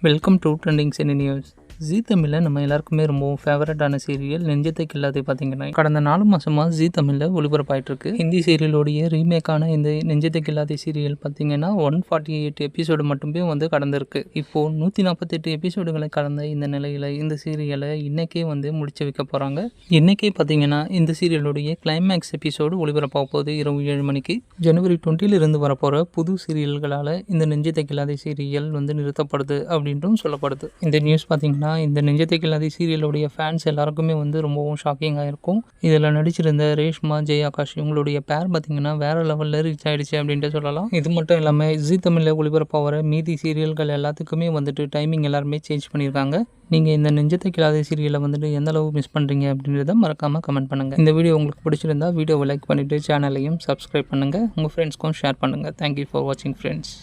Welcome to trending cine news. Zee தமிழில் நம்ம எல்லாருக்குமே ரொம்பவும் ஃபேவரட்டான சீரியல் நெஞ்சத்தை கில்லாதே பார்த்தீங்கன்னா கடந்த 4 மாதமாக ஜீ தமிழில் ஒளிபரப்பாயிட்டிருக்கு. ஹிந்தி சீரியலோடைய ரீமேக்கான இந்த நெஞ்சத்தை கில்லாதே சீரியல் பார்த்தீங்கன்னா 148 எபிசோடு மட்டுமே கடந்திருக்கு. இப்போது 148 எபிசோடுகளை கடந்த இந்த நிலையில் இந்த சீரியலை இன்றைக்கே முடிச்சு வைக்க போகிறாங்க. இன்றைக்கே பார்த்தீங்கன்னா இந்த சீரியலுடைய கிளைமேக்ஸ் எபிசோடு ஒளிபரப்பாக போகுது இரவு 7 மணிக்கு. ஜனவரி 20 வரப்போகிற புது சீரியல்களால் இந்த நெஞ்சத்தை கில்லாதே சீரியல் நிறுத்தப்படுது அப்படின்ட்டும் சொல்லப்படுது. இந்த நியூஸ் பார்த்தீங்கன்னா இந்த நெஞ்சத்தை கில்லாதே சீரியலுடைய ஃபேன்ஸ் எல்லாருக்குமே ரொம்பவும் ஷாக்கிங்காக இருக்கும். இதில் நடிச்சிருந்த ரேஷ்மா ஜெயாகாஷ் இவங்களுடைய பேர் பார்த்தீங்கன்னா வேறு லெவலில் ரீச் ஆகிடுச்சு அப்படின்ட்டு சொல்லலாம். இது மட்டும் இல்லாமல் ஜீ தமிழில் ஒளிபரப்பாகிற மீதி சீரியல்கள் எல்லாத்துக்குமே டைமிங் எல்லாருமே சேஞ்ச் பண்ணியிருக்காங்க. நீங்கள் இந்த நெஞ்சத்தை கில்லாதே சீரியலை எந்த அளவு மிஸ் பண்ணுறீங்க அப்படின்றத மறக்காமல் கமெண்ட் பண்ணுங்கள். இந்த வீடியோ உங்களுக்கு பிடிச்சிருந்தா வீடியோவை லைக் பண்ணிவிட்டு சேனலையும் சப்ஸ்கிரைப் பண்ணுங்கள். உங்கள் ஃப்ரெண்ட்ஸ்க்கும் ஷேர் பண்ணுங்கள். தேங்க்யூ ஃபார் வாட்சிங் ஃப்ரெண்ட்ஸ்.